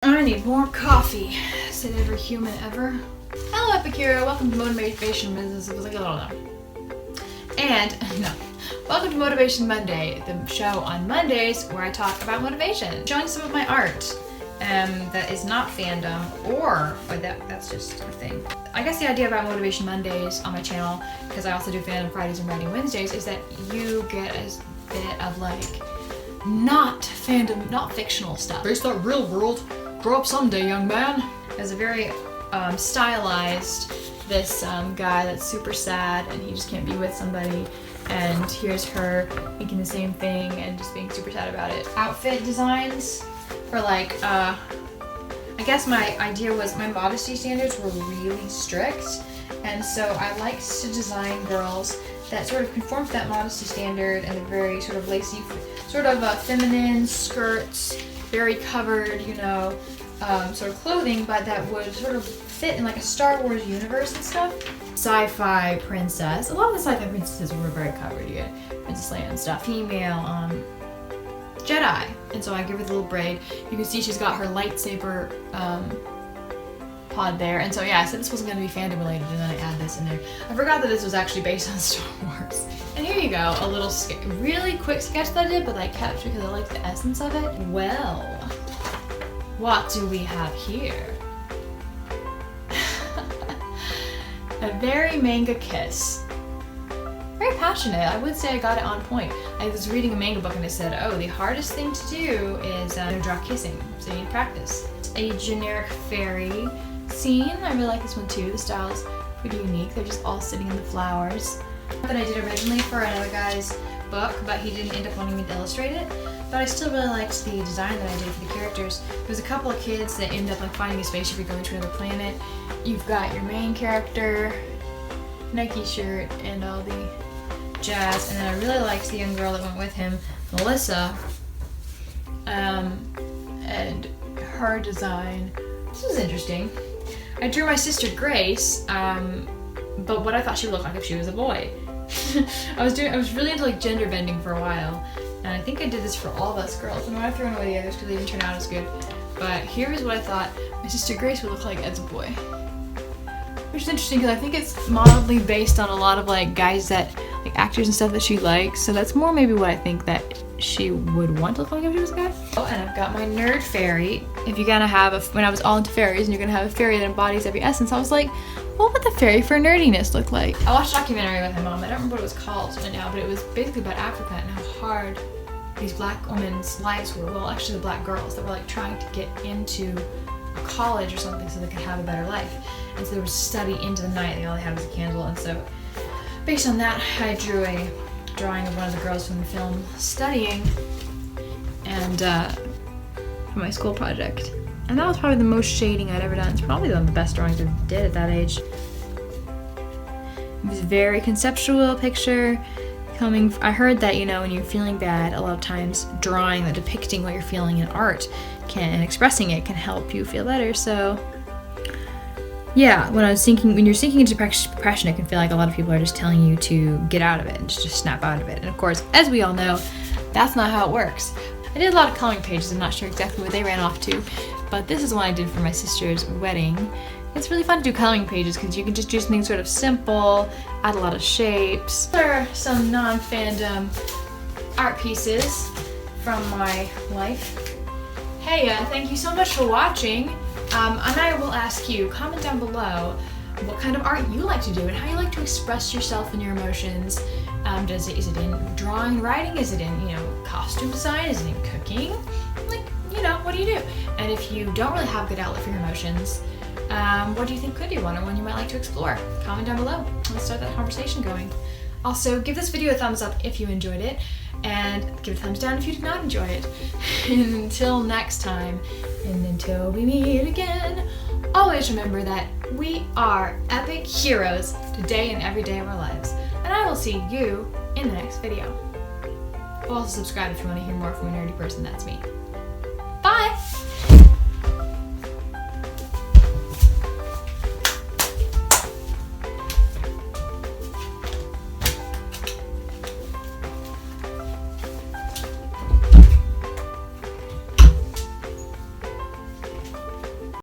I need more coffee, said every human ever. Hello, Epic Hero. Welcome to Motivation Business. It was like, I don't know. And, no. Welcome to Motivation Monday, the show on Mondays where I talk about motivation. Showing some of my art that is not fandom or that's just a thing. I guess the idea about Motivation Mondays on my channel, because I also do Fandom Fridays and Writing Wednesdays, is that you get a bit of like not fandom, not fictional stuff. Face that real world. Grow up someday, young man. There's a very stylized, this guy that's super sad and he just can't be with somebody, and here's her thinking the same thing and just being super sad about it. Outfit designs for like, I guess my idea was my modesty standards were really strict, and so I liked to design girls that sort of conform to that modesty standard, and they're very sort of lacy, sort of feminine skirts, very covered, you know, sort of clothing, but that would sort of fit in like a Star Wars universe and stuff. Sci-fi princess. A lot of the sci-fi princesses were very covered. You get Princess Leia and stuff. Female Jedi. And so I give her the little braid. You can see she's got her lightsaber pod there. And so yeah, I said this wasn't going to be fandom related, and then I add this in there. I forgot that this was actually based on Star Wars. And here you go, a little really quick sketch that I did, but I kept because I like the essence of it. Well, what do we have here? A very manga kiss. Very passionate. I would say I got it on point. I was reading a manga book and it said, oh, the hardest thing to do is draw kissing, so you need practice. A generic fairy scene. I really like this one too. The style is pretty unique. They're just all sitting in the flowers. That I did originally for another guy's book, but he didn't end up wanting me to illustrate it. But I still really liked the design that I did for the characters. There's a couple of kids that end up like finding a spaceship or going to another planet. You've got your main character, Nike shirt, and all the jazz. And then I really liked the young girl that went with him, Melissa, and her design. This was interesting. I drew my sister Grace, but what I thought she would look like if she was a boy. I was really into like gender bending for a while, and I think I did this for all of us girls. And I've thrown away the others because they didn't turn out as good. But here is what I thought my sister Grace would look like as a boy, which is interesting because I think it's mildly based on a lot of like guys that like actors and stuff that she likes. So that's more maybe what I think that she would want to look like if she was a guy. Oh, and I've got my nerd fairy. If you're gonna have when I was all into fairies and you're gonna have a fairy that embodies every essence, I was like, what would the fairy for nerdiness look like? I watched a documentary with my mom. I don't remember what it was called right now, but it was basically about Africa and how hard these black women's lives were. Well, actually the black girls that were like trying to get into a college or something so they could have a better life. And so they would study into the night. All they had was a candle. And so based on that, I drew a drawing of one of the girls from the film studying, and for my school project. And that was probably the most shading I'd ever done. It's probably one of the best drawings I did at that age. It was a very conceptual picture. I heard that, you know, when you're feeling bad, a lot of times drawing or depicting what you're feeling in art and expressing it can help you feel better. So yeah, when you're sinking into depression, it can feel like a lot of people are just telling you to get out of it and just snap out of it. And of course, as we all know, that's not how it works. I did a lot of coloring pages. I'm not sure exactly what they ran off to, but this is one I did for my sister's wedding. It's really fun to do coloring pages because you can just do something sort of simple, add a lot of shapes. There are some non-fandom art pieces from my life. Hey, thank you so much for watching. And I will ask you, comment down below what kind of art you like to do and how you like to express yourself and your emotions. Is it in drawing, writing? Is it in, you know, costume design? Is it in cooking? Like, you know, what do you do? And if you don't really have a good outlet for your emotions, what do you think could be one, or one you might like to explore? Comment down below. Let's start that conversation going. Also, give this video a thumbs up if you enjoyed it, and give it a thumbs down if you did not enjoy it. And until next time, and until we meet again, always remember that we are epic heroes today and every day of our lives. And I will see you in the next video. Also subscribe if you want to hear more from a nerdy person, that's me.